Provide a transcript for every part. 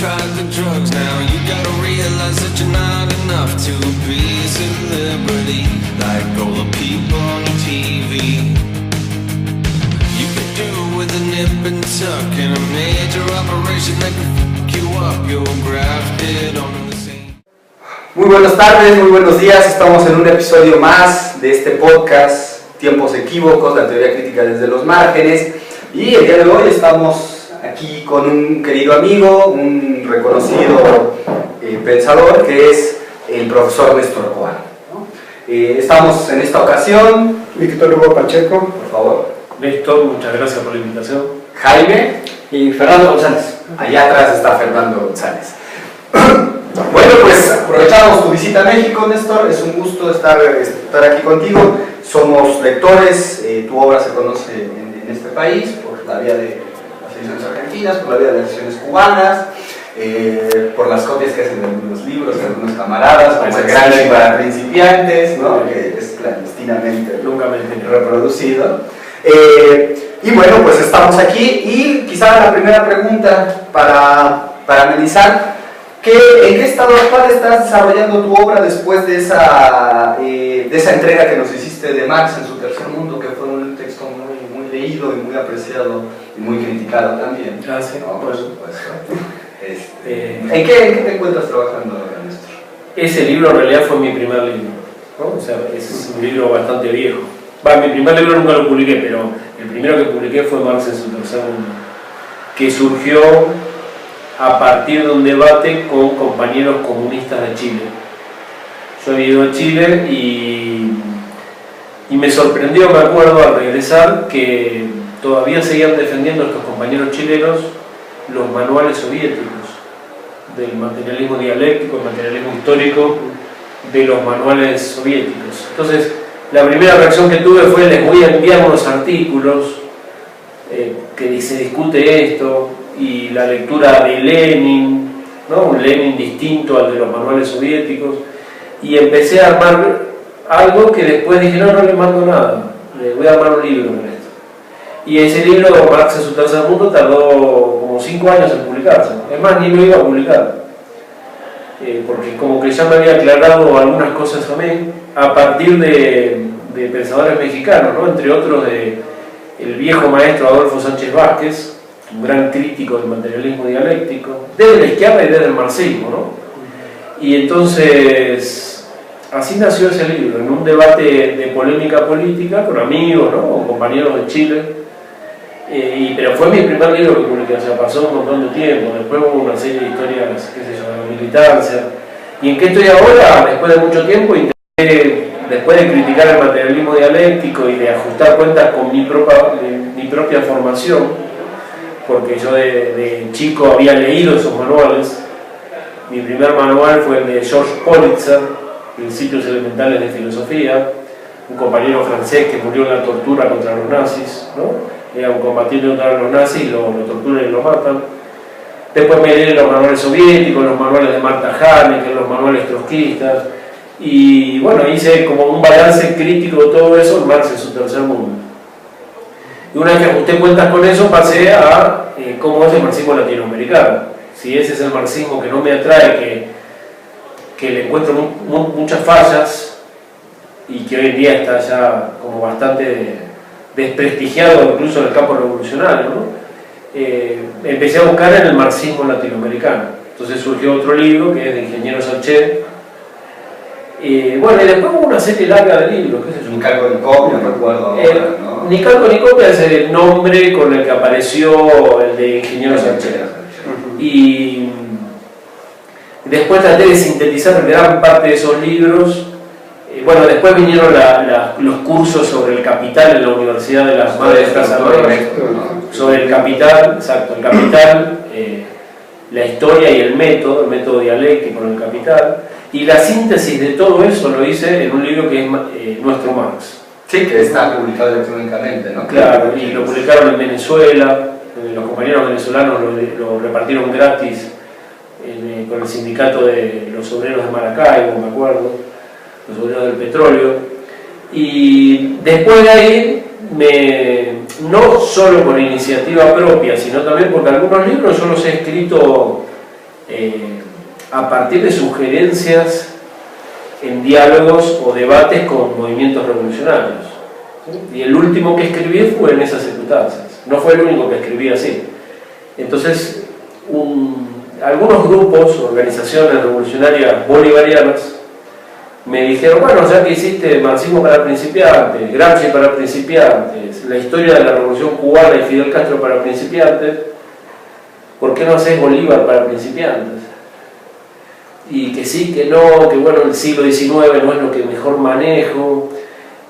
tried the drugs, now you gotta realize that you're not enough to be a celebrity like all the people on TV. You could do it with a nip and tuck and a major operation that could fuck you up. You're grafted onto the scene. Muy buenas tardes, muy buenos días. Estamos en un episodio más de este podcast Tiempos Equívocos, la teoría crítica desde los márgenes. Y el día de hoy estamos aquí con un querido amigo, un reconocido pensador, que es el profesor Néstor Coan, ¿no? Estamos en esta ocasión. Víctor Hugo Pacheco, por favor. Néstor, muchas gracias por la invitación. Jaime y Fernando González. Allá atrás está Fernando González. Bueno, pues aprovechamos tu visita a México, Néstor. Es un gusto estar aquí contigo. Somos lectores, tu obra se conoce en este país por la vía de las ediciones argentinas, por la vía de las ediciones cubanas, por las copias que hacen de algunos libros de algunos camaradas, como el Gramsci para principiantes, ¿no? Que es clandestinamente reproducido. Y bueno, pues estamos aquí y quizá la primera pregunta para analizar: ¿en qué estado actual estás desarrollando tu obra después de esa entrega que nos hiciste de Marx en su Tercer Mundo, que fue un texto muy leído y muy apreciado y muy criticado también? Gracias. No, por supuesto. ¿En qué te encuentras trabajando ahora, Néstor? Ese libro en realidad fue mi primer libro, ¿no? O sea, es un libro bastante viejo. Mi primer libro nunca lo publiqué, pero el primero que publiqué fue Marx en su Tercer Mundo, que surgió a partir de un debate con compañeros comunistas de Chile. Yo había ido a Chile y me sorprendió, me acuerdo, al regresar, que todavía seguían defendiendo estos compañeros chilenos los manuales soviéticos del materialismo dialéctico, el materialismo histórico de los manuales soviéticos. Entonces, la primera reacción que tuve fue: les voy a enviar unos artículos que se discute esto, y la lectura de Lenin, ¿no? Un Lenin distinto al de los manuales soviéticos, y empecé a armar algo que después dije: no le mando nada, le voy a armar un libro con esto. Y ese libro, Marx en su Tercer Mundo, tardó como 5 años en publicarse. Es más, ni lo iba a publicar, porque como que ya me había aclarado algunas cosas a mí a partir de pensadores mexicanos, ¿no? Entre otros el viejo maestro Adolfo Sánchez Vázquez, un gran crítico del materialismo dialéctico, desde la izquierda y desde el marxismo, ¿no? Y entonces, así nació ese libro, en un debate de polémica política con amigos, ¿no? Con compañeros de Chile. Pero fue mi primer libro que publiqué, o sea, pasó un montón de tiempo. Después hubo una serie de historias, qué sé yo, de militancia. ¿Y en qué estoy ahora? Después de mucho tiempo, después de criticar el materialismo dialéctico y de ajustar cuentas con mi propia formación, porque yo de chico había leído esos manuales. Mi primer manual fue el de George Politzer, Principios Elementales de Filosofía, un compañero francés que murió en la tortura contra los nazis, ¿no? Era un combatiente contra los nazis, lo torturan y lo matan. Después me leí los manuales soviéticos, los manuales de Marta Haneke, los manuales trotskistas, y bueno, hice como un balance crítico de todo eso en Marx en su Tercer Mundo. Y una vez que ajusté cuentas con eso, pasé a cómo es el marxismo latinoamericano. Si ese es el marxismo que no me atrae, que le encuentro muchas fallas y que hoy en día está ya como bastante desprestigiado incluso en el campo revolucionario, ¿no? Empecé a buscar en el marxismo latinoamericano. Entonces surgió otro libro que es de Ingeniero Sánchez. Bueno, y después hubo una serie larga de libros, qué sé yo. Ni calco ni copia, recuerdo ahora, ¿no? Ni calco ni copia es el nombre con el que apareció el de Ingeniero Sánchez. Y después traté de sintetizar gran parte de esos libros. Bueno, después vinieron los cursos sobre el capital en la Universidad de las Madres Casadoras, sobre el capital, exacto, el capital, la historia y el método dialéctico en el capital. Y la síntesis de todo eso lo hice en un libro que es Nuestro Marx. Sí, que está publicado electrónicamente, ¿no? Claro, y lo publicaron en Venezuela, los compañeros venezolanos lo repartieron gratis con el sindicato de los obreros de Maracaibo, me acuerdo, los obreros del petróleo. Y después de ahí, no solo por iniciativa propia, sino también porque algunos libros yo los he escrito a partir de sugerencias en diálogos o debates con movimientos revolucionarios. ¿Sí? Y el último que escribí fue en esas circunstancias. No fue el único que escribí así. Entonces, algunos grupos, organizaciones revolucionarias bolivarianas, me dijeron, bueno, ya que hiciste marxismo para principiantes, Gramsci para principiantes, la historia de la Revolución Cubana y Fidel Castro para principiantes, ¿por qué no haces Bolívar para principiantes? Y que sí, que no, que bueno, el siglo XIX no es lo que mejor manejo,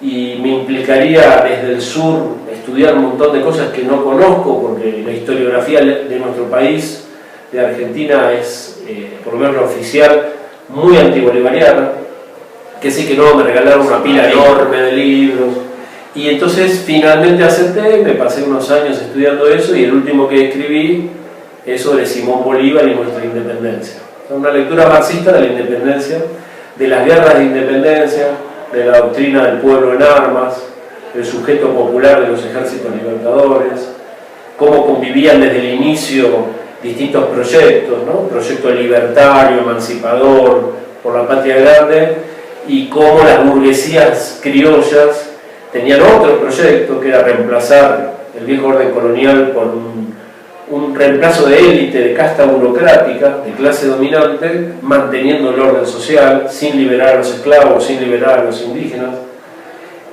y me implicaría desde el sur estudiar un montón de cosas que no conozco, porque la historiografía de nuestro país, de Argentina, es, por lo menos la oficial, muy antibolivariana, que sí que no, me regalaron una pila enorme de libros, y entonces finalmente acepté, me pasé unos años estudiando eso, y el último que escribí es sobre Simón Bolívar y nuestra independencia. Una lectura marxista de la independencia, de las guerras de independencia, de la doctrina del pueblo en armas, el sujeto popular de los ejércitos libertadores, cómo convivían desde el inicio distintos proyectos, ¿no? Proyecto libertario, emancipador, por la patria grande, y cómo las burguesías criollas tenían otro proyecto que era reemplazar el viejo orden colonial por un reemplazo de élite, de casta burocrática, de clase dominante, manteniendo el orden social, sin liberar a los esclavos, sin liberar a los indígenas,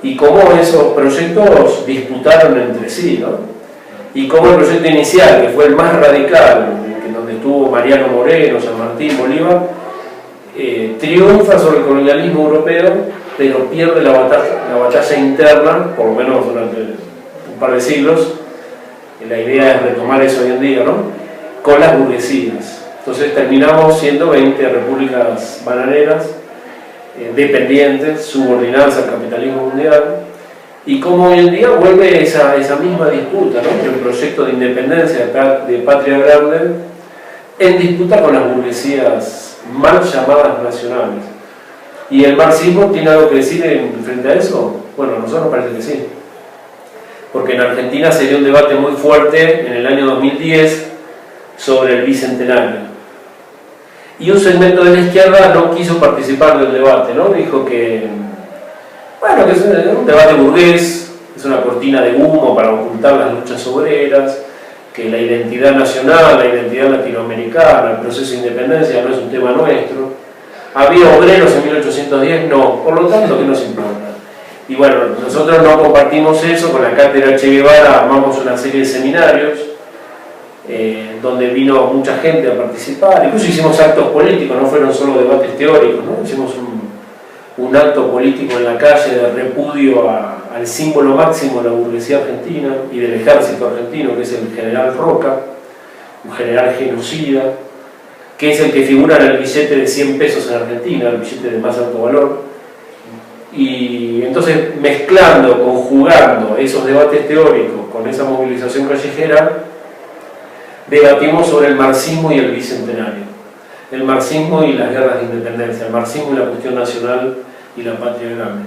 y cómo esos proyectos disputaron entre sí, ¿no? Y cómo el proyecto inicial, que fue el más radical, donde estuvo Mariano Moreno, San Martín, Bolívar, triunfa sobre el colonialismo europeo, pero pierde la batalla interna, por lo menos durante un par de siglos. La idea es retomar eso hoy en día, ¿no? Con las burguesías. Entonces terminamos siendo 20 repúblicas bananeras, dependientes, subordinadas al capitalismo mundial, y como hoy en día vuelve esa misma disputa, ¿no? El proyecto de independencia de patria grande en disputa con las burguesías mal llamadas nacionales. ¿Y el marxismo tiene algo que decir frente a eso? Bueno, a nosotros nos parece que sí. Porque en Argentina se dio un debate muy fuerte en el año 2010 sobre el bicentenario. Y un segmento de la izquierda no quiso participar del debate, ¿no? Dijo que, bueno, que es un debate burgués, es una cortina de humo para ocultar las luchas obreras, que la identidad nacional, la identidad latinoamericana, el proceso de independencia no es un tema nuestro. ¿Había obreros en 1810? No, por lo tanto, ¿qué nos importa? Y bueno, nosotros no compartimos eso, con la cátedra Che Guevara armamos una serie de seminarios donde vino mucha gente a participar, incluso hicimos actos políticos, no fueron solo debates teóricos, ¿no? Hicimos un acto político en la calle de repudio al símbolo máximo de la burguesía argentina y del ejército argentino, que es el general Roca, un general genocida, que es el que figura en el billete de 100 pesos en Argentina, el billete de más alto valor. Y entonces, mezclando, conjugando esos debates teóricos con esa movilización callejera, debatimos sobre el marxismo y el bicentenario, el marxismo y las guerras de independencia, el marxismo y la cuestión nacional y la patria grande.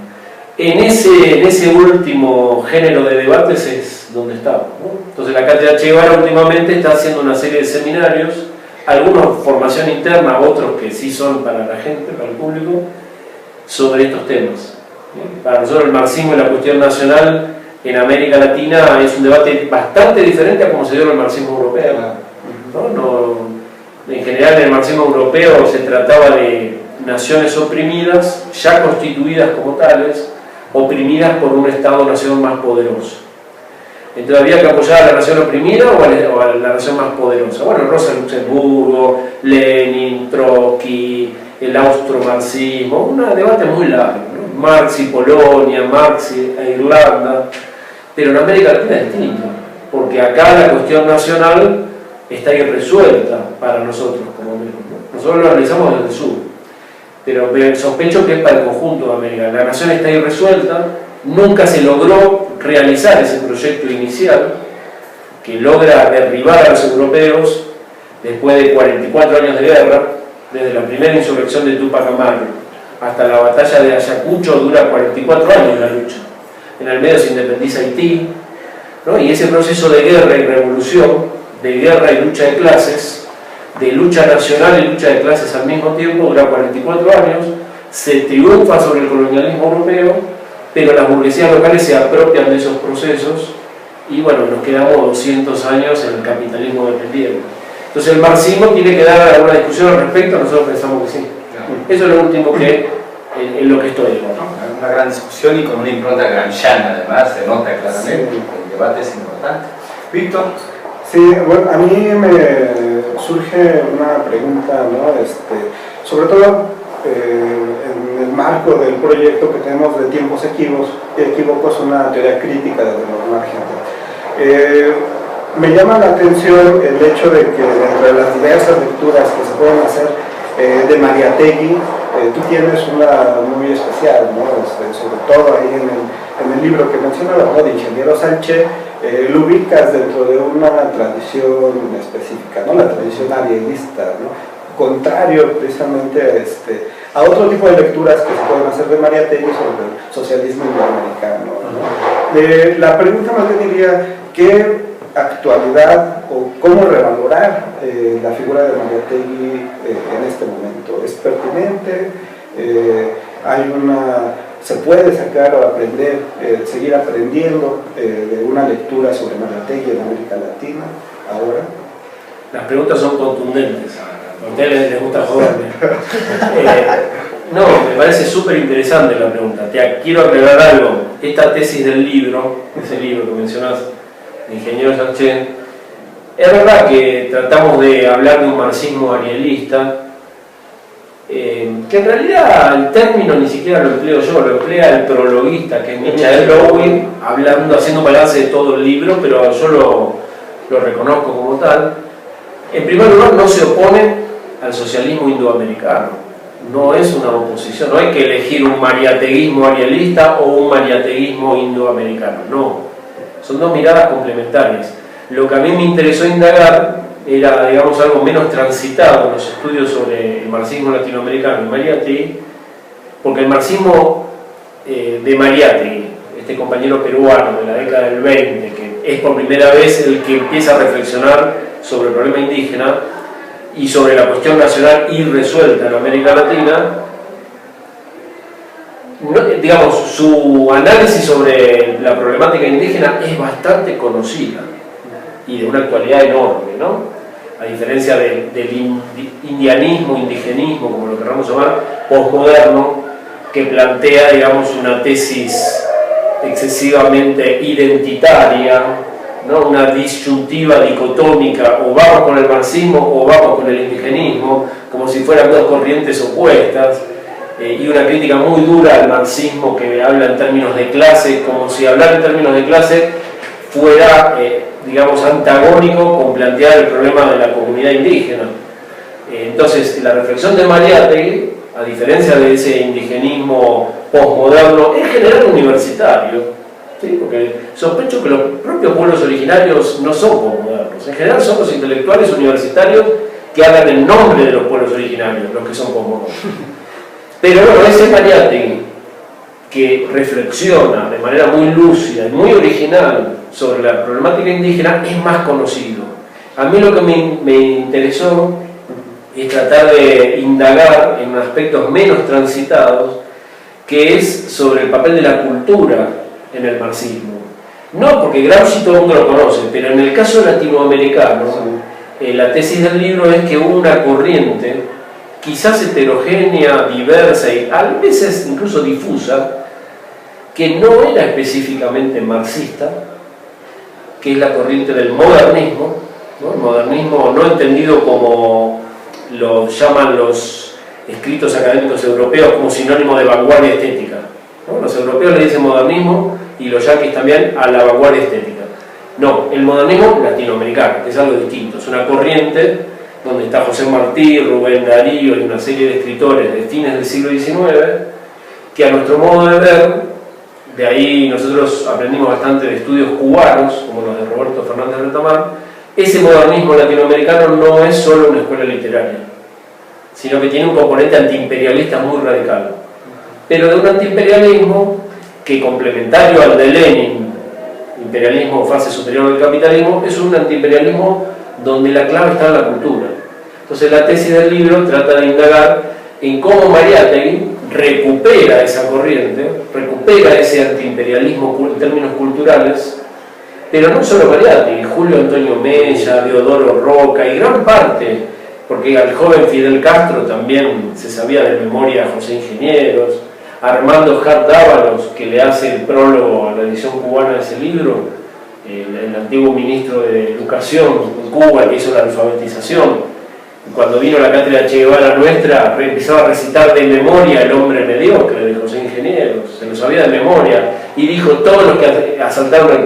En ese último género de debates es donde estamos, ¿no? Entonces la cátedra Che Guevara últimamente está haciendo una serie de seminarios, algunos formación interna, otros que sí son para la gente, para el público, sobre estos temas. Para nosotros el marxismo y la cuestión nacional en América Latina es un debate bastante diferente a como se dio en el marxismo europeo, ¿no? En general en el marxismo europeo se trataba de naciones oprimidas, ya constituidas como tales, oprimidas por un Estado-nación más poderoso. Entonces había que apoyar a la nación oprimida o a la nación más poderosa. Bueno, Rosa Luxemburgo, Lenin, Trotsky, el austromarxismo, un debate muy largo, ¿no? Marx y Polonia, Marx e Irlanda, pero en América Latina es distinto, porque acá la cuestión nacional está irresuelta para nosotros como América, ¿no? Nosotros lo analizamos desde el sur, pero sospecho que es para el conjunto de América. La nación está irresuelta, nunca se logró realizar ese proyecto inicial que logra derribar a los europeos después de 44 años de guerra, desde la primera insurrección de Tupac Amaru hasta la batalla de Ayacucho dura 44 años la lucha. En el medio se independiza Haití, ¿no? Y ese proceso de guerra y revolución, de guerra y lucha de clases, de lucha nacional y lucha de clases al mismo tiempo, dura 44 años, se triunfa sobre el colonialismo europeo, pero las burguesías locales se apropian de esos procesos y bueno, nos quedamos 200 años en el capitalismo dependiente. Entonces el marxismo tiene que dar alguna discusión al respecto, nosotros pensamos que sí. Eso es lo último que en lo que estoy. Una gran discusión y con una impronta gramsciana además, se nota claramente, sí. El debate es importante. Víctor. Sí, bueno, a mí me surge una pregunta, ¿no? Sobre todo en el marco del proyecto que tenemos de tiempos equívocos, una teoría crítica desde los márgenes. Me llama la atención el hecho de que entre las diversas lecturas que se pueden hacer de Mariátegui, tú tienes una muy especial, ¿no? Sobre todo ahí en el libro que menciona, ¿no? De Ingeniero Sánchez, lo ubicas dentro de una tradición específica, ¿no? La tradición arielista, ¿no? Contrario precisamente a otro tipo de lecturas que se pueden hacer de Mariátegui sobre el socialismo indoamericano, ¿no? La pregunta más bien diría, ¿qué actualidad o cómo revalorar la figura de Mariátegui en este momento? ¿Es pertinente? ¿Se puede sacar o aprender, seguir aprendiendo de una lectura sobre Mariátegui en América Latina ahora? Las preguntas son contundentes. A ustedes les gusta joderme. No, me parece súper interesante la pregunta. Quiero aclarar algo. Esta tesis del libro, ese libro que mencionás, de Ingeniero Sánchez, es verdad que tratamos de hablar de un marxismo arielista, que en realidad el término ni siquiera lo empleo yo, lo emplea el prologuista, que es Michael Lowey, haciendo un balance de todo el libro, pero yo lo reconozco como tal. En primer lugar, no se opone al socialismo indoamericano, no es una oposición, no hay que elegir un mariateguismo arielista o un mariateguismo indoamericano, no, son dos miradas complementarias. Lo que a mí me interesó indagar era, digamos, algo menos transitado en los estudios sobre el marxismo latinoamericano y Mariátegui, porque el marxismo de Mariátegui, este compañero peruano de la década del 20, que es por primera vez el que empieza a reflexionar sobre el problema indígena y sobre la cuestión nacional irresuelta en América Latina, digamos, su análisis sobre la problemática indígena es bastante conocida y de una actualidad enorme, ¿no? A diferencia del indianismo, indigenismo, como lo queramos llamar, posmoderno, que plantea, digamos, una tesis excesivamente identitaria, ¿no? Una disyuntiva dicotómica, o vamos con el marxismo o vamos con el indigenismo, como si fueran dos corrientes opuestas, y una crítica muy dura al marxismo que habla en términos de clase, como si hablar en términos de clase fuera, digamos, antagónico con plantear el problema de la comunidad indígena. Entonces, la reflexión de Mariátegui, a diferencia de ese indigenismo posmoderno, en general universitario, ¿sí? Porque sospecho que los propios pueblos originarios no son posmodernos, en general son los intelectuales universitarios que hablan en nombre de los pueblos originarios, los que son posmodernos. Pero bueno, ese Mariátegui, que reflexiona de manera muy lúcida y muy original sobre la problemática indígena, es más conocido. A mí lo que me interesó es tratar de indagar en aspectos menos transitados, que es sobre el papel de la cultura en el marxismo. No porque Gramsci todo el mundo lo conoce, pero en el caso latinoamericano, la tesis del libro es que hubo una corriente, quizás heterogénea, diversa y a veces incluso difusa, que no era específicamente marxista, que es la corriente del modernismo, ¿no? El modernismo no entendido como lo llaman los escritos académicos europeos como sinónimo de vanguardia estética, ¿no? Los europeos le dicen modernismo y los yanquis también a la vanguardia estética. No, el modernismo latinoamericano, que es algo distinto, es una corriente donde está José Martí, Rubén Darío y una serie de escritores de fines del siglo XIX, que a nuestro modo de ver, de ahí nosotros aprendimos bastante de estudios cubanos, como los de Roberto Fernández Retamar, ese modernismo latinoamericano no es solo una escuela literaria, sino que tiene un componente antiimperialista muy radical, pero de un antiimperialismo que, complementario al de Lenin, imperialismo fase superior del capitalismo, es un antiimperialismo donde la clave está en la cultura. Entonces la tesis del libro trata de indagar en cómo Mariátegui recupera esa corriente, recupera ese antiimperialismo en términos culturales, pero no solo Mariátegui, Julio Antonio Mella, Deodoro Roca y gran parte, porque al joven Fidel Castro también se sabía de memoria José Ingenieros, Armando Hart Dávalos, que le hace el prólogo a la edición cubana de ese libro, el antiguo ministro de Educación en Cuba, que hizo la alfabetización. Cuando vino la cátedra Che Guevara nuestra, empezaba a recitar de memoria El hombre mediocre de José Ingenieros, se lo sabía de memoria, y dijo: todos los que asaltaron el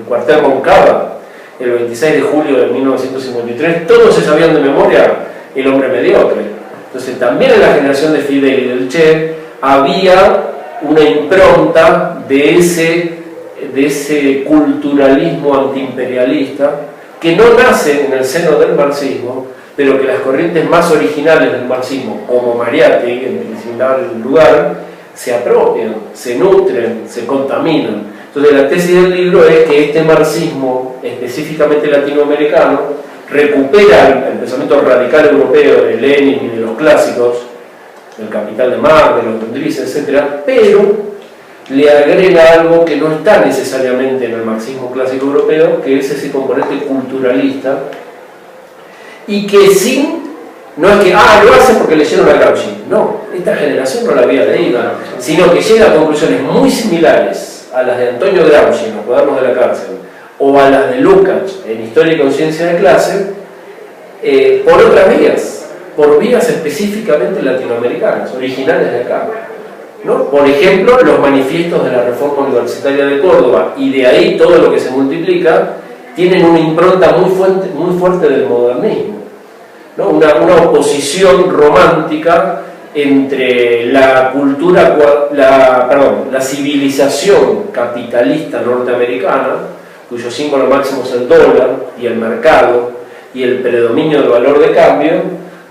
cuartel Moncada el 26 de julio de 1953, todos se sabían de memoria El hombre mediocre. Entonces también en la generación de Fidel y del Che había una impronta de ese culturalismo antiimperialista que no nace en el seno del marxismo, pero que las corrientes más originales del marxismo, como Mariátegui, en principal lugar, se apropian, se nutren, se contaminan. Entonces la tesis del libro es que este marxismo, específicamente latinoamericano, recupera el pensamiento radical europeo de Lenin y de los clásicos, del Capital de Marx, de los Tondrices, etc., pero le agrega algo que no está necesariamente en el marxismo clásico europeo, que es ese componente culturalista, y que no es que, lo hacen porque leyeron a Gramsci. No, esta generación no la había leído, sino que llega a conclusiones muy similares a las de Antonio Gramsci en Los cuadernos de la cárcel, o a las de Lukács en Historia y conciencia de clase, por otras vías, por vías específicamente latinoamericanas, originales de acá, ¿no? Por ejemplo, los manifiestos de la Reforma Universitaria de Córdoba, y de ahí todo lo que se multiplica, tienen una impronta muy fuerte del modernismo, ¿no? Una oposición romántica entre la civilización capitalista norteamericana, cuyo símbolo máximo es el dólar y el mercado y el predominio del valor de cambio,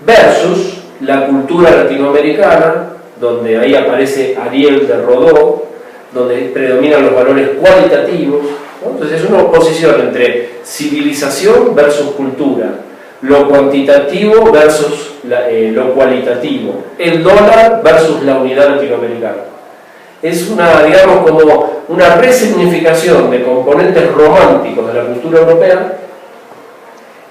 versus la cultura latinoamericana, donde ahí aparece Ariel de Rodó, donde predominan los valores cualitativos, ¿no? Entonces es una oposición entre civilización versus cultura, lo cuantitativo versus lo cualitativo, el dólar versus la unidad latinoamericana. Es digamos, como una resignificación de componentes románticos de la cultura europea,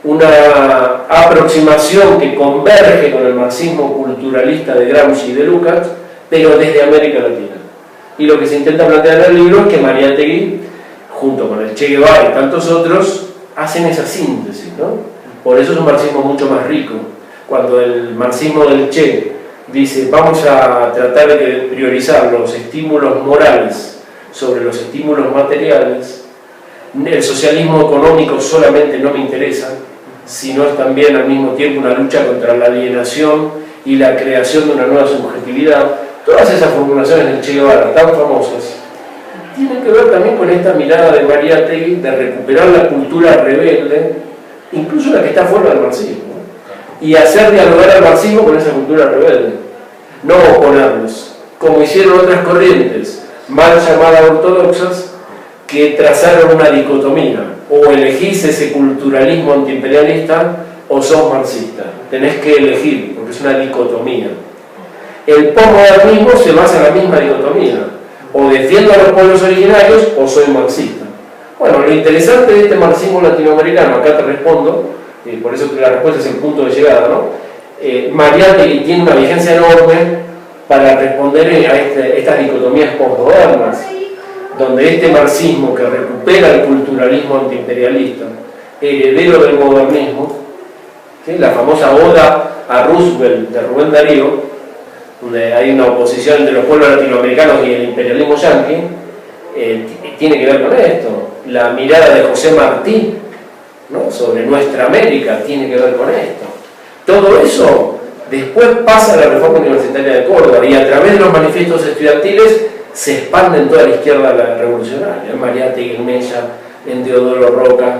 una aproximación que converge con el marxismo culturalista de Gramsci y de Lukács, pero desde América Latina. Y lo que se intenta plantear en el libro es que Mariátegui, junto con el Che Guevara y tantos otros, hacen esa síntesis, ¿no? Por eso es un marxismo mucho más rico. Cuando el marxismo del Che dice: vamos a tratar de priorizar los estímulos morales sobre los estímulos materiales, el socialismo económico solamente no me interesa, sino es también al mismo tiempo una lucha contra la alienación y la creación de una nueva subjetividad. Todas esas formulaciones del Che Guevara tan famosas tienen que ver también con esta mirada de Mariátegui de recuperar la cultura rebelde, incluso la que está fuera del marxismo, y hacer dialogar al marxismo con esa cultura rebelde, no oponerlos, como hicieron otras corrientes mal llamadas ortodoxas, que trazaron una dicotomía: o elegís ese culturalismo antiimperialista o sos marxista. Tenés que elegir, porque es una dicotomía. El posmodernismo se basa en la misma dicotomía: o defiendo a los pueblos originarios o soy marxista. Bueno, lo interesante de este marxismo latinoamericano, acá te respondo, por eso que la respuesta es el punto de llegada, ¿no? Mariátegui tiene una vigencia enorme para responder a estas dicotomías posmodernas, donde este marxismo que recupera el culturalismo antiimperialista, heredero del modernismo, ¿sí? La famosa oda a Roosevelt de Rubén Darío, donde hay una oposición entre los pueblos latinoamericanos y el imperialismo yanqui, tiene que ver con esto. La mirada de José Martí, ¿no?, sobre nuestra América tiene que ver con esto. Todo eso después pasa a la Reforma Universitaria de Córdoba, y a través de los manifiestos estudiantiles se expande en toda la izquierda revolucionaria, en Mariátegui, en Mella, en Deodoro Roca,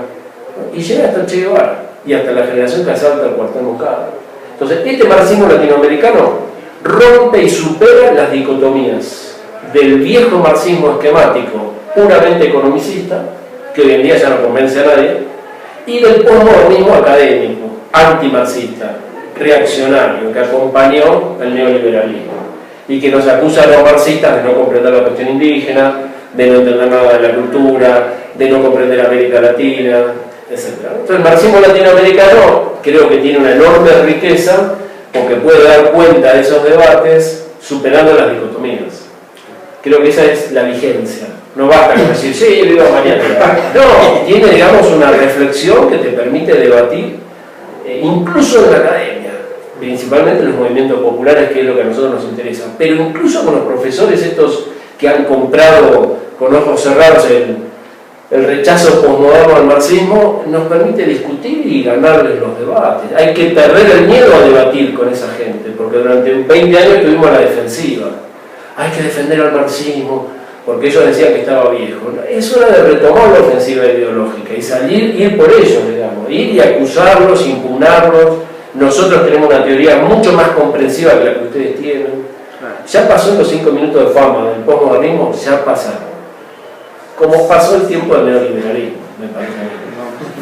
¿no?, y llega hasta Che Guevara y hasta la generación que asalta el cuartel Moncada. Entonces este marxismo latinoamericano rompe y supera las dicotomías del viejo marxismo esquemático puramente economicista, que hoy en día ya no convence a nadie, y del posmodernismo académico, antimarxista, reaccionario, que acompañó al neoliberalismo y que nos acusa a los marxistas de no comprender la cuestión indígena, de no entender nada de la cultura, de no comprender América Latina, etc. Entonces el marxismo latinoamericano creo que tiene una enorme riqueza porque puede dar cuenta de esos debates superando las dicotomías. Creo que esa es la vigencia. No basta con decir, sí, viva mañana. No, tiene, digamos, una reflexión que te permite debatir, incluso en la academia, principalmente en los movimientos populares, que es lo que a nosotros nos interesa, pero incluso con los profesores estos que han comprado con ojos cerrados el rechazo posmoderno al marxismo, nos permite discutir y ganarles los debates. Hay que perder el miedo a debatir con esa gente, porque durante 20 años estuvimos a la defensiva. Hay que defender al marxismo, porque ellos decían que estaba viejo. Es hora de retomar la ofensiva ideológica y salir, ir por ellos, digamos, ir y acusarlos, impugnarlos. Nosotros tenemos una teoría mucho más comprensiva que la que ustedes tienen. Ya pasó en los 5 minutos de fama del postmodernismo, ya pasaron. Como pasó el tiempo del neoliberalismo, me parece a mí.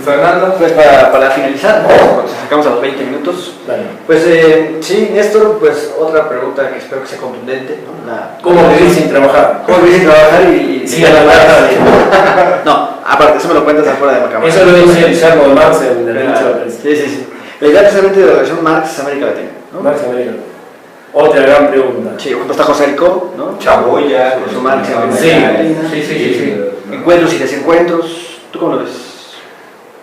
Fernando. Pues para finalizar, cuando sacamos a los 20 minutos, Dale. pues sí, Néstor, pues otra pregunta que espero que sea contundente, ¿no? ¿Cómo vivir sin trabajar? ¿Cómo vivir sin trabajar y Sí, a la verdad. No, aparte, eso me lo cuentas afuera de la cámara. Eso lo dice Guillermo de Marx en el derecho a la prensa. Sí. La idea precisamente de la relación Marx-América Latina, ¿no? Marx América. Otra gran pregunta. Sí, junto está José Rico, ¿no? Chaboya, Con su Marx y América Sí, Latina. sí. Encuentros y desencuentros. ¿Tú cómo lo ves?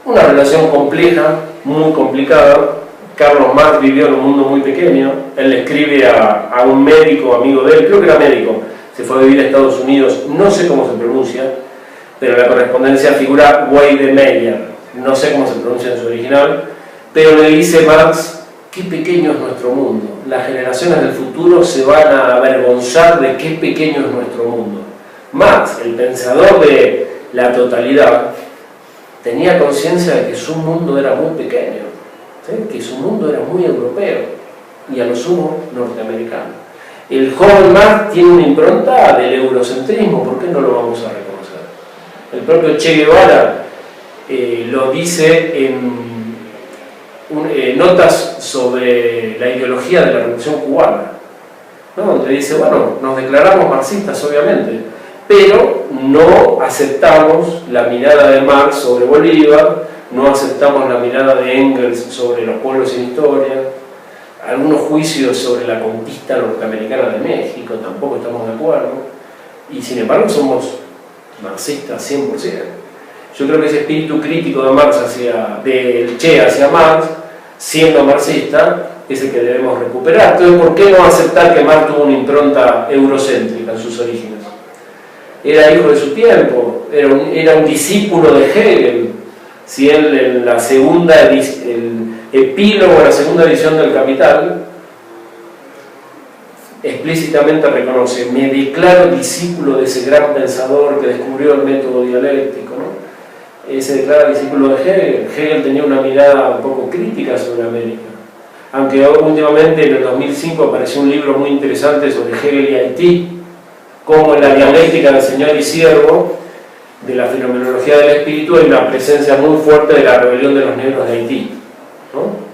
Una relación compleja, muy complicada. Carlos Marx vivió en un mundo muy pequeño. Él le escribe a un médico, amigo de él, creo que era médico, se fue a vivir a Estados Unidos, no sé cómo se pronuncia, pero en la correspondencia figura Weidemeyer, no sé cómo se pronuncia en su original, pero le dice Marx: qué pequeño es nuestro mundo. Las generaciones del futuro se van a avergonzar de qué pequeño es nuestro mundo. Marx, el pensador de la totalidad, tenía conciencia de que su mundo era muy pequeño, ¿sí? Que su mundo era muy europeo y a lo sumo norteamericano. El joven Marx tiene una impronta del eurocentrismo, ¿por qué no lo vamos a reconocer? El propio Che Guevara lo dice en notas sobre la ideología de la Revolución Cubana, ¿no? Donde dice, bueno, nos declaramos marxistas obviamente, pero no aceptamos la mirada de Marx sobre Bolívar, no aceptamos la mirada de Engels sobre los pueblos sin historia, algunos juicios sobre la conquista norteamericana de México, tampoco estamos de acuerdo, y sin embargo somos marxistas 100%. Yo creo que ese espíritu crítico de Marx del Che hacia Marx, siendo marxista, es el que debemos recuperar. Entonces, ¿por qué no aceptar que Marx tuvo una impronta eurocéntrica en sus orígenes? Era hijo de su tiempo, era un discípulo de Hegel. Si él en la el epílogo de la segunda edición del Capital explícitamente reconoce: me declaro discípulo de ese gran pensador que descubrió el método dialéctico, ¿no? Se declara discípulo de Hegel. Hegel tenía una mirada un poco crítica sobre América, aunque últimamente en el 2005 apareció un libro muy interesante sobre Hegel y Haití, como en la dialéctica del señor y siervo de la fenomenología del espíritu hay una presencia muy fuerte de la rebelión de los negros de Haití, ¿no?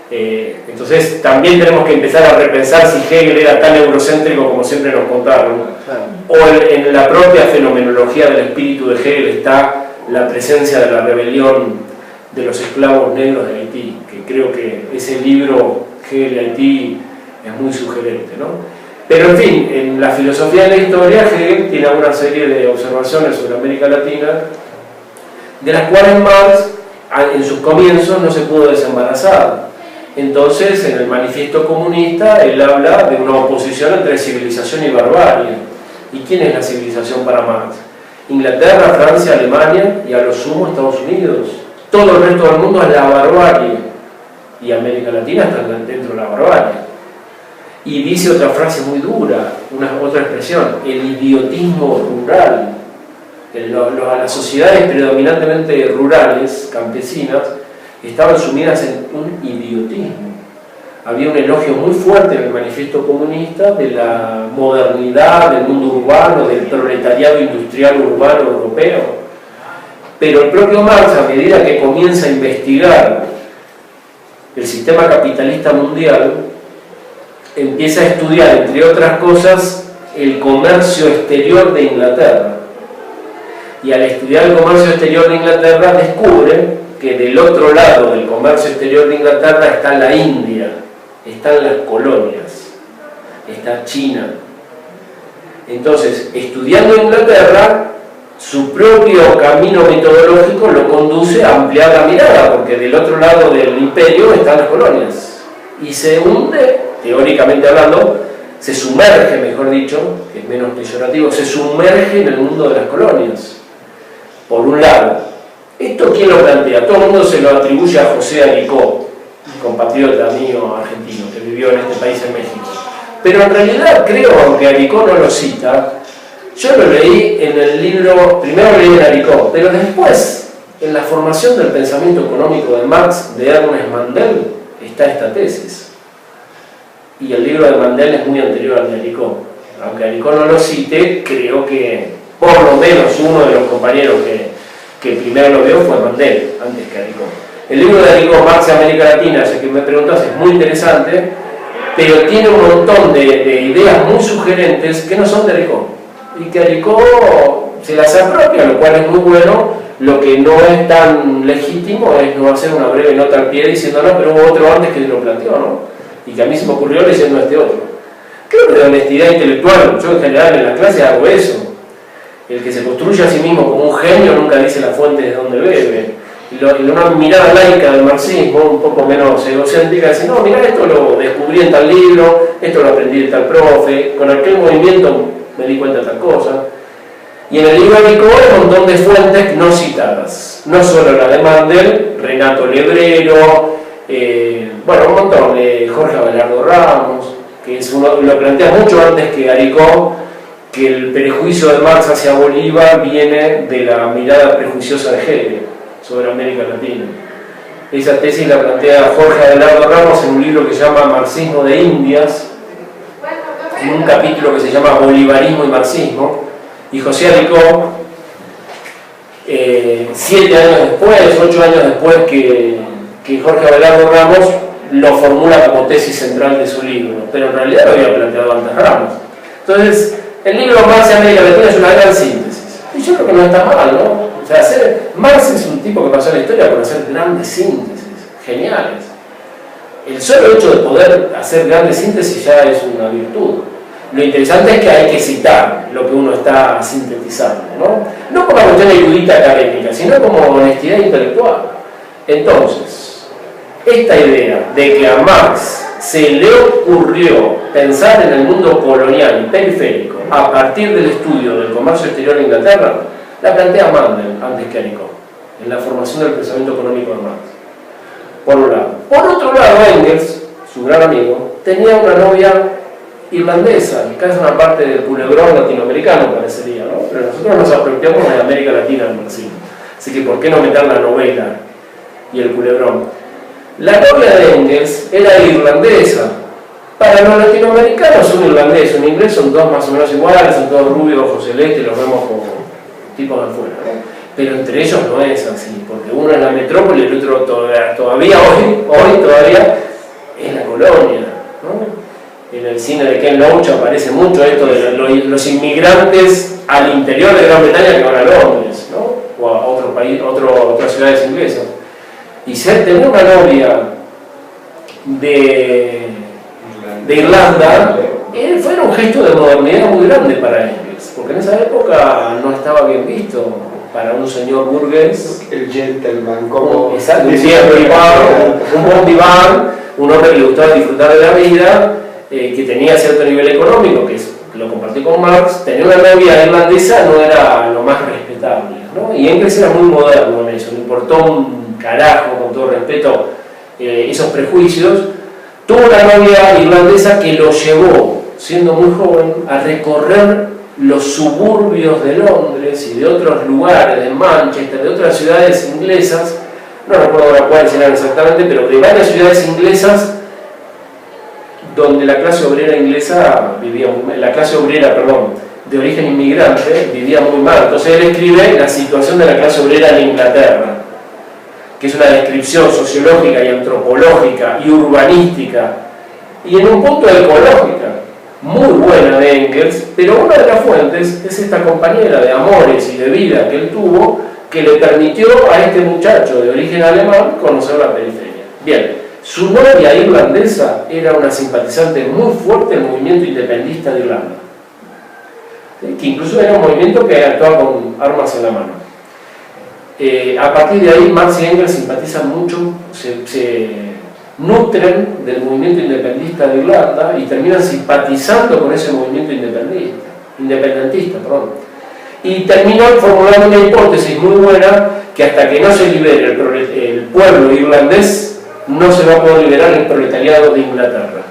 Entonces también tenemos que empezar a repensar si Hegel era tan eurocéntrico como siempre nos contaron, o en la propia fenomenología del espíritu de Hegel está la presencia de la rebelión de los esclavos negros de Haití, que creo que ese libro Hegel y Haití es muy sugerente, ¿no? Pero en fin, en la filosofía de la historia, Hegel tiene una serie de observaciones sobre América Latina, de las cuales Marx, en sus comienzos, no se pudo desembarazar. Entonces, en el Manifiesto Comunista, él habla de una oposición entre civilización y barbarie. ¿Y quién es la civilización para Marx? Inglaterra, Francia, Alemania y a lo sumo Estados Unidos. Todo el resto del mundo es la barbarie. Y América Latina está dentro de la barbarie. Y dice otra frase muy dura, otra expresión: el idiotismo rural. Las sociedades predominantemente rurales, campesinas, estaban sumidas en un idiotismo. Había un elogio muy fuerte en el Manifiesto Comunista de la modernidad, del mundo urbano, del proletariado industrial urbano europeo. Pero el propio Marx, a medida que comienza a investigar el sistema capitalista mundial empieza a estudiar, entre otras cosas, el comercio exterior de Inglaterra. Y al estudiar el comercio exterior de Inglaterra descubre que del otro lado del comercio exterior de Inglaterra está la India, están las colonias, está China. Entonces, estudiando Inglaterra, su propio camino metodológico lo conduce a ampliar la mirada, porque del otro lado del imperio están las colonias. Y se hunde, teóricamente hablando, se sumerge, mejor dicho, que es menos peyorativo, se sumerge en el mundo de las colonias. Por un lado, ¿esto quién lo plantea? Todo el mundo se lo atribuye a José Aricó, compatriota mío argentino, que vivió en este país, en México. Pero en realidad creo, aunque Aricó no lo cita, yo lo leí en el libro, primero leí en Aricó, pero después, en la formación del pensamiento económico de Marx, de Ernest Mandel, está esta tesis. Y el libro de Mandel es muy anterior al de Aricó. Aunque Aricó no lo cite, creo que por lo menos uno de los compañeros que primero lo vio fue Mandel, antes que Aricó. El libro de Aricó, Marx y América Latina, ese que me preguntas, es muy interesante, pero tiene un montón de ideas muy sugerentes que no son de Aricó. Y que Aricó se las apropia, lo cual es muy bueno. Lo que no es tan legítimo es no hacer una breve nota al pie diciendo no, pero hubo otro antes que lo planteó, ¿no? Y que a mí se me ocurrió leyendo este otro. Creo que de honestidad intelectual, yo en general en la clase hago eso. El que se construye a sí mismo como un genio nunca dice la fuente de donde bebe. Y una mirada laica del marxismo, un poco menos egocéntrica, dice, no, mira, esto lo descubrí en tal libro, esto lo aprendí de tal profe, con aquel movimiento me di cuenta de tal cosa. Y en el libro de Aricó hay un montón de fuentes no citadas, no solo la de Mandel, Renato Lebrero, bueno, un montón, Jorge Abelardo Ramos, que es uno, lo plantea mucho antes que Aricó, que el prejuicio de Marx hacia Bolívar viene de la mirada prejuiciosa de Hegel sobre América Latina. Esa tesis la plantea Jorge Abelardo Ramos en un libro que se llama Marxismo de Indias, en un capítulo que se llama Bolivarismo y Marxismo. Y José Aricó, 7 años después, 8 años después que Jorge Abelardo Ramos, lo formula como tesis central de su libro, pero en realidad lo había planteado antes Ramos. Entonces, el libro Marx y América Latina es una gran síntesis. Y yo creo que no está mal, ¿no? O sea, Marx es un tipo que pasó en la historia por hacer grandes síntesis, geniales. El solo hecho de poder hacer grandes síntesis ya es una virtud. Lo interesante es que hay que citar lo que uno está sintetizando, ¿no? No como una cuestión erudita académica, sino como honestidad intelectual. Entonces, esta idea de que a Marx se le ocurrió pensar en el mundo colonial y periférico a partir del estudio del comercio exterior de Inglaterra, la plantea Mandel antes que Aricó, en la formación del pensamiento económico de Marx. Por un lado. Por otro lado, Engels, su gran amigo, tenía una novia irlandesa, que es una parte del culebrón latinoamericano, parecería, ¿no? Pero nosotros nos apropiamos de América Latina al marxismo. Así que, ¿por qué no meter la novela y el culebrón? La novia de Engels era irlandesa. Para los latinoamericanos, un irlandés y un inglés son dos más o menos iguales, son todos rubios, ojos celestes, los vemos como tipos de afuera. Pero entre ellos no es así, porque uno es la metrópoli y el otro todavía hoy todavía es la colonia, ¿no? En el cine de Ken Loach aparece mucho esto de los inmigrantes al interior de Gran Bretaña que van a Londres, ¿no? O a otro país, otras ciudades inglesas. Y tener una novia de Irlanda fue un gesto de modernidad muy grande para Engels, porque en esa época no estaba bien visto para un señor burgués. El gentleman, como un bon vivant, un hombre que le gustaba disfrutar de la vida, que tenía cierto nivel económico, que lo compartió con Marx. Tener una novia irlandesa no era lo más respetable, ¿no? Y Engels era muy moderno en eso, le importó un carajo, con todo respeto, esos prejuicios. Tuvo una novia irlandesa que lo llevó, siendo muy joven, a recorrer los suburbios de Londres y de otros lugares, de Manchester, de otras ciudades inglesas, no recuerdo ahora cuáles eran exactamente, pero de varias ciudades inglesas donde la clase obrera inglesa vivía muy mal, la clase obrera, perdón, de origen inmigrante vivía muy mal. Entonces él escribe la situación de la clase obrera en Inglaterra. que es una descripción sociológica y antropológica y urbanística, y en un punto ecológica, muy buena de Engels, pero una de las fuentes es esta compañera de amores y de vida que él tuvo, que le permitió a este muchacho de origen alemán conocer la periferia. Bien, su novia irlandesa era una simpatizante muy fuerte del movimiento independentista de Irlanda, que incluso era un movimiento que actuaba con armas en la mano. A partir de ahí, Marx y Engels simpatizan mucho, se nutren del movimiento independentista de Irlanda y terminan simpatizando con ese movimiento independentista. Y terminan formulando una hipótesis muy buena, que hasta que no se libere el pueblo irlandés, no se va a poder liberar el proletariado de Inglaterra,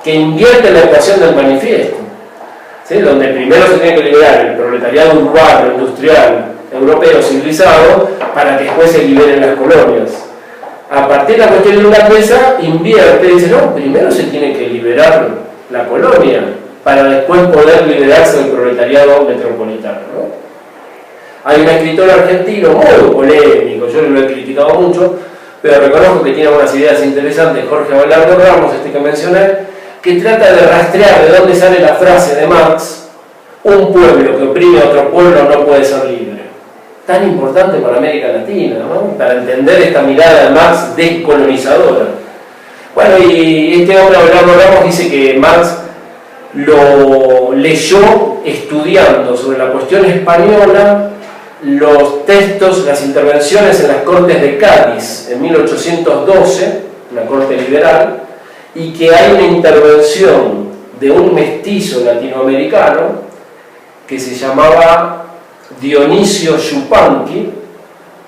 que invierte la ecuación del manifiesto, ¿sí? Donde primero se tiene que liberar el proletariado urbano, industrial, europeo, civilizado, para que después se liberen las colonias. A partir de la cuestión irlandesa, invierte y dice, no, primero se tiene que liberar la colonia, para después poder liberarse del proletariado metropolitano, ¿no? Hay un escritor argentino muy polémico, yo lo he criticado mucho, pero reconozco que tiene algunas ideas interesantes, Jorge Abelardo Ramos, que mencioné, que trata de rastrear de dónde sale la frase de Marx: un pueblo que oprime a otro pueblo no puede ser libre. Tan importante para América Latina, ¿no? Para entender esta mirada de Marx descolonizadora. Bueno, y este hombre, Abelardo Ramos, dice que Marx lo leyó estudiando sobre la cuestión española los textos, las intervenciones en las Cortes de Cádiz en 1812, una corte liberal, y que hay una intervención de un mestizo latinoamericano que se llamaba Dionisio Yupanqui,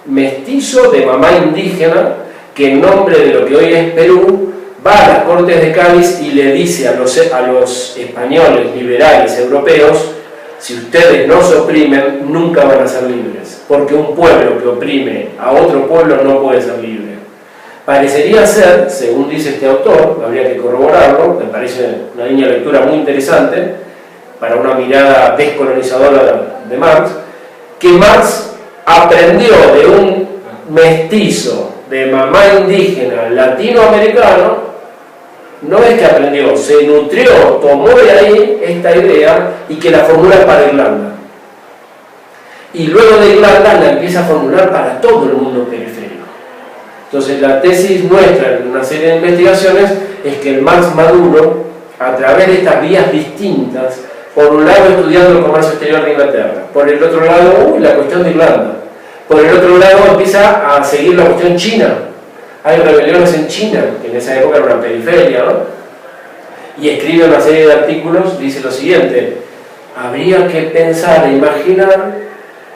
mestizo de mamá indígena, que en nombre de lo que hoy es Perú va a las Cortes de Cádiz y le dice a los españoles liberales europeos: si ustedes no se oprimen, nunca van a ser libres, porque un pueblo que oprime a otro pueblo no puede ser libre. Parecería ser, según dice este autor, habría que corroborarlo, me parece una línea de lectura muy interesante para una mirada descolonizadora de Marx, que Marx aprendió de un mestizo de mamá indígena latinoamericano. No es que aprendió, se nutrió, tomó de ahí esta idea y que la formula para Irlanda. Y luego de Irlanda la empieza a formular para todo el mundo periférico. Entonces la tesis nuestra en una serie de investigaciones es que el Marx maduro, a través de estas vías distintas, por un lado estudiando el comercio exterior de Inglaterra, por el otro lado la cuestión de Irlanda, por el otro lado empieza a seguir la cuestión china. Hay rebeliones en China, que en esa época era una periferia, ¿no? Y escribe una serie de artículos, dice lo siguiente: habría que pensar e imaginar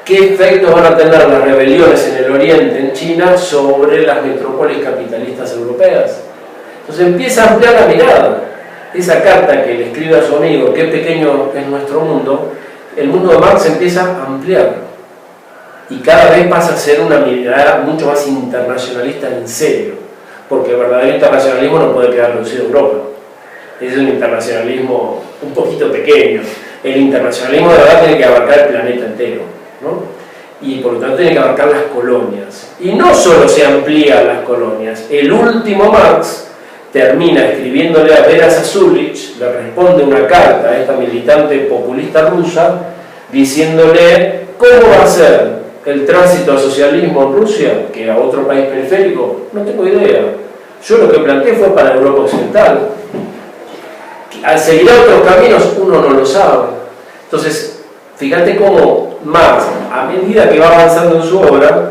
qué efectos van a tener las rebeliones en el oriente, en China, sobre las metrópolis capitalistas europeas. Entonces empieza a ampliar la mirada. Esa carta que le escribe a su amigo, qué pequeño es nuestro mundo, el mundo de Marx empieza a ampliar. Y cada vez pasa a ser una mirada mucho más internacionalista en serio, porque el verdadero internacionalismo no puede quedar reducido a Europa. Es un internacionalismo un poquito pequeño. El internacionalismo de verdad tiene que abarcar el planeta entero, ¿no? Y por lo tanto tiene que abarcar las colonias. Y no solo se amplían las colonias. El último Marx termina escribiéndole a Vera Zasulich, le responde una carta a esta militante populista rusa, diciéndole cómo va a ser el tránsito al socialismo en Rusia, que a otro país periférico. No tengo idea. Yo lo que planteé fue para Europa Occidental. Al seguir otros caminos uno no lo sabe. Entonces, fíjate cómo Marx, a medida que va avanzando en su obra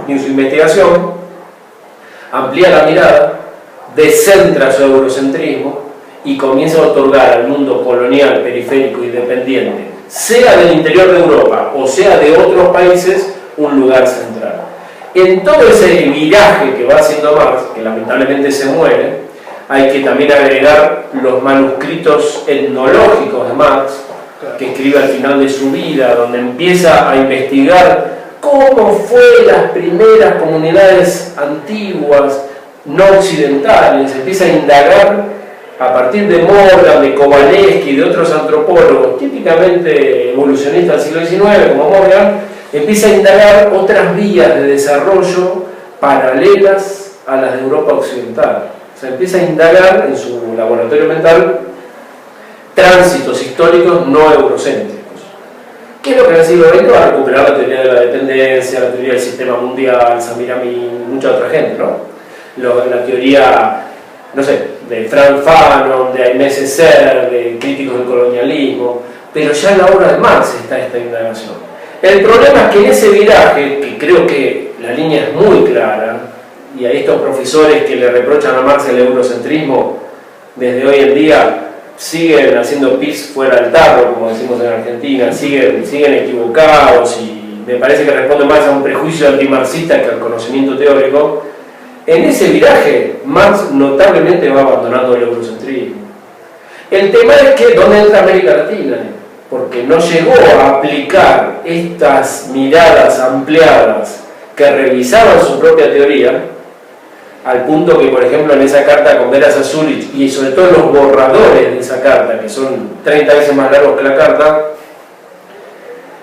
y en su investigación, amplía la mirada, descentra su eurocentrismo y comienza a otorgar al mundo colonial, periférico y dependiente, sea del interior de Europa o sea de otros países, un lugar central. En todo ese viraje que va haciendo Marx, que lamentablemente se muere, hay que también agregar los manuscritos etnológicos de Marx, que escribe al final de su vida, donde empieza a investigar cómo fue las primeras comunidades antiguas, no occidentales, empieza a indagar a partir de Morgan, de Kowalewski y de otros antropólogos típicamente evolucionistas del siglo XIX como Morgan, empieza a indagar otras vías de desarrollo paralelas a las de Europa Occidental. O sea, empieza a indagar en su laboratorio mental tránsitos históricos no eurocéntricos. ¿Qué es lo que en el siglo XX va a recuperar la teoría de la dependencia, la teoría del sistema mundial, Samir Amin, mucha otra gente, ¿no? La teoría, no sé, de Frank Fanon, de Aimé Césaire, de críticos del colonialismo, pero ya en la obra de Marx está esta indagación. El problema es que en ese viraje, que creo que la línea es muy clara, y a estos profesores que le reprochan a Marx el eurocentrismo, desde hoy en día siguen haciendo pis fuera del tarro, como decimos en Argentina, siguen equivocados, y me parece que responde más a un prejuicio antimarxista que al conocimiento teórico. En ese viraje, Marx notablemente va abandonando el eurocentrismo. El tema es que, ¿dónde entra América Latina? Porque no llegó a aplicar estas miradas ampliadas que revisaban su propia teoría, al punto que, por ejemplo, en esa carta con Vera Sassulich, y sobre todo en los borradores de esa carta, que son 30 veces más largos que la carta,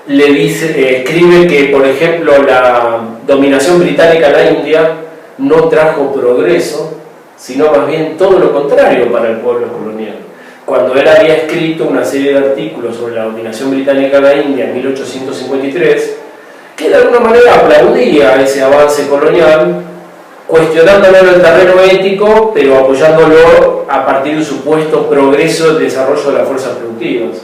le dice, escribe que, por ejemplo, la dominación británica en la India no trajo progreso, sino más bien todo lo contrario para el pueblo colonial. Cuando él había escrito una serie de artículos sobre la dominación británica en la India en 1853, que de alguna manera aplaudía ese avance colonial, cuestionándolo en el terreno ético, pero apoyándolo a partir de un supuesto progreso del desarrollo de las fuerzas productivas.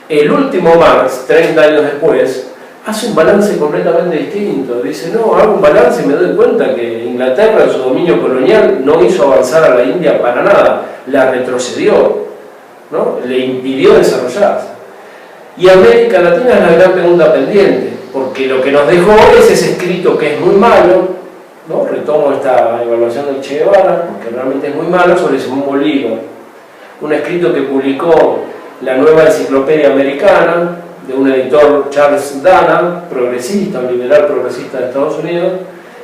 El último Marx, 30 años después, hace un balance completamente distinto. Dice, no, hago un balance y me doy cuenta que Inglaterra en su dominio colonial no hizo avanzar a la India para nada, la retrocedió, ¿no? Le impidió desarrollarse. Y América Latina es la gran pregunta pendiente, porque lo que nos dejó es ese escrito que es muy malo, ¿no? Retomo esta evaluación del Che Guevara, porque realmente es muy malo, sobre Simón Bolívar. Un escrito que publicó la Nueva Enciclopedia Americana, de un editor, Charles Dana, progresista, un liberal progresista de Estados Unidos,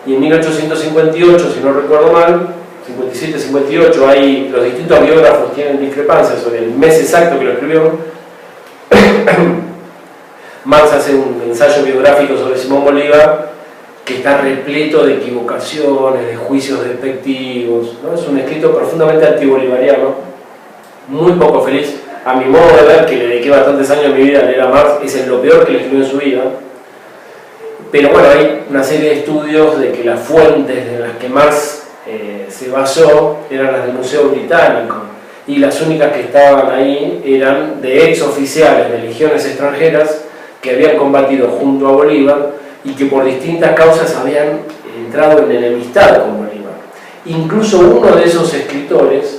y en 1858, si no recuerdo mal, 57-58, ahí los distintos biógrafos tienen discrepancias sobre el mes exacto que lo escribió. Marx hace un ensayo biográfico sobre Simón Bolívar que está repleto de equivocaciones, de juicios despectivos, ¿no? Es un escrito profundamente antibolivariano, muy poco feliz. A mi modo de ver, que le dediqué bastantes años de mi vida a leer a Marx, es lo peor que le escribió en su vida. Pero bueno, hay una serie de estudios de que las fuentes en las que Marx se basó eran las del Museo Británico, y las únicas que estaban ahí eran de ex oficiales de legiones extranjeras que habían combatido junto a Bolívar y que por distintas causas habían entrado en enemistad con Bolívar. Incluso uno de esos escritores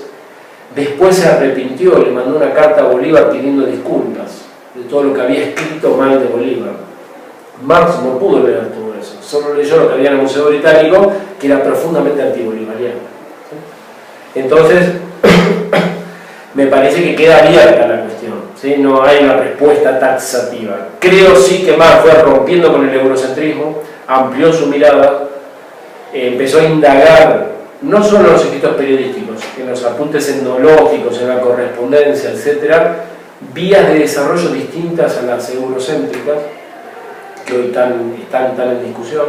después se arrepintió y le mandó una carta a Bolívar pidiendo disculpas de todo lo que había escrito mal de Bolívar. Marx no pudo leer todo eso, solo leyó lo que había en el Museo Británico, que era profundamente antibolivariano. Entonces, me parece que queda abierta la cuestión, ¿sí? No hay una respuesta taxativa. Creo sí que Marx fue rompiendo con el eurocentrismo, amplió su mirada, empezó a indagar no solo en los escritos periodísticos, en los apuntes etnológicos, en la correspondencia, etc., vías de desarrollo distintas a las eurocéntricas, que hoy están en discusión,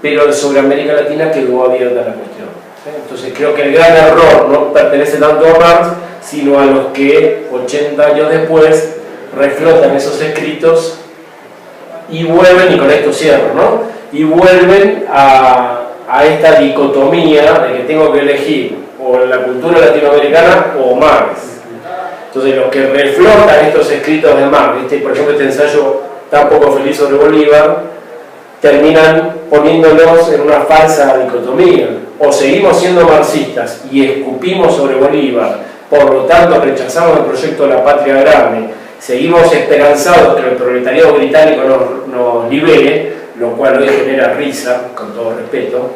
pero sobre América Latina quedó abierta la cuestión. Entonces creo que el gran error no pertenece tanto a Marx, sino a los que 80 años después reflotan esos escritos y vuelven, y con esto cierro, ¿no? Y vuelven a esta dicotomía de que tengo que elegir o la cultura latinoamericana o Marx. Entonces los que reflotan estos escritos de Marx, por ejemplo este ensayo tan poco feliz sobre Bolívar, terminan poniéndolos en una falsa dicotomía. O seguimos siendo marxistas y escupimos sobre Bolívar, por lo tanto rechazamos el proyecto de la patria grande, seguimos esperanzados que el proletariado británico nos libere, lo cual hoy genera risa, con todo respeto,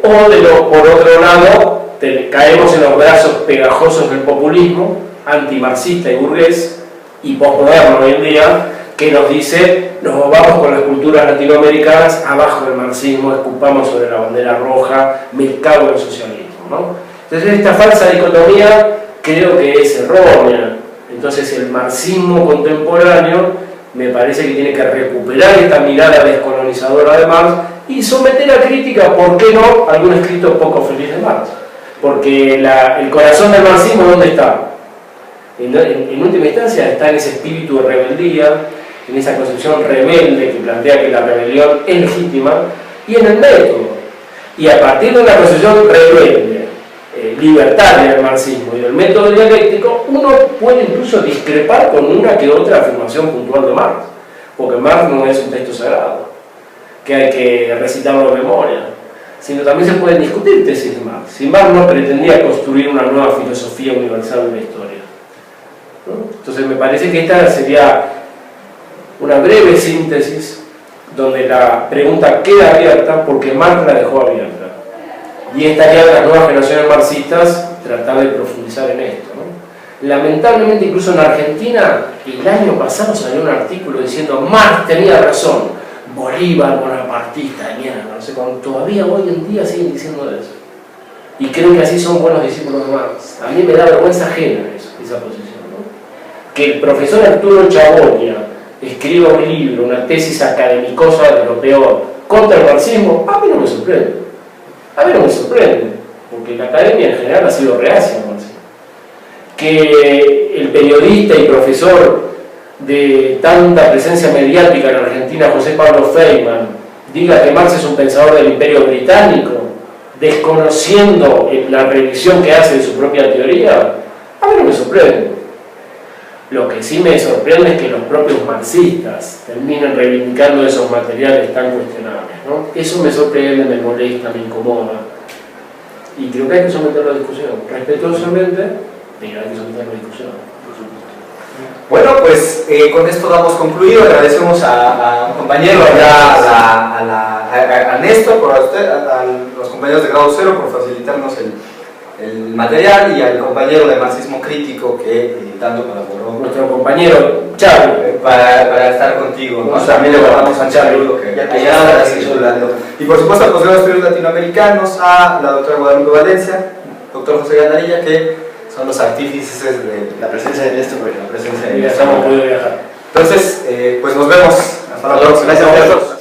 por otro lado caemos en los brazos pegajosos del populismo antimarxista y burgués y posmoderno hoy en día, que nos dice, nos vamos con las culturas latinoamericanas, abajo del marxismo, escupamos sobre la bandera roja, me cago en el socialismo, ¿no? Entonces esta falsa dicotomía creo que es errónea. Entonces el marxismo contemporáneo me parece que tiene que recuperar esta mirada descolonizadora de Marx y someter a crítica, ¿por qué no?, algún escrito poco feliz de Marx. Porque el corazón del marxismo, ¿dónde está? En última instancia está en ese espíritu de rebeldía, en esa concepción rebelde que plantea que la rebelión es legítima, y en el método. Y a partir de una concepción rebelde, libertaria del marxismo y del método dialéctico, uno puede incluso discrepar con una que otra afirmación puntual de Marx, porque Marx no es un texto sagrado que hay que recitarlo de memoria, sino también se pueden discutir tesis de Marx. Si Marx no pretendía construir una nueva filosofía universal de la historia, ¿no? Entonces me parece que esta sería una breve síntesis donde la pregunta queda abierta porque Marx la dejó abierta, y estaría de las nuevas generaciones marxistas tratar de profundizar en esto, ¿no? Lamentablemente, incluso en Argentina, el año pasado salió un artículo diciendo Marx tenía razón, Bolívar bonapartista de mierda, no sé cuándo. Todavía hoy en día siguen diciendo eso, y creo que así son buenos discípulos de Marx. A mí me da vergüenza ajena esa posición, ¿no? Que el profesor Arturo Chabonia escriba un libro, una tesis academicosa de lo peor contra el marxismo, a mí no me sorprende. A mí no me sorprende, porque la academia en general ha sido reacia al marxismo. Que el periodista y profesor de tanta presencia mediática en Argentina, José Pablo Feynman, diga que Marx es un pensador del Imperio Británico, desconociendo la revisión que hace de su propia teoría, a mí no me sorprende. Lo que sí me sorprende es que los propios marxistas terminen reivindicando esos materiales tan cuestionables, ¿no? Eso me sorprende, me molesta, me incomoda. Y creo que hay que someterlo a discusión. Respetuosamente, pero hay que someterlo a discusión. Bueno, pues con esto damos concluido. Agradecemos a un compañero allá, a Néstor, a los compañeros de grado cero por facilitarnos el material, y al compañero de marxismo crítico que tanto colaboró. Nuestro compañero Charlie. Para estar contigo, ¿no? También le guardamos a Charlie, que ya ahora sigue hablando. Y por supuesto al posgrado de estudios latinoamericanos, a la doctora Guadalupe Valencia, doctor José Gandarilla, que son los artífices de la presencia de Néstor, porque la presencia de Néstor. Estamos pudiendo viajar. Entonces, pues nos vemos. Hasta la próxima. Gracias a todos.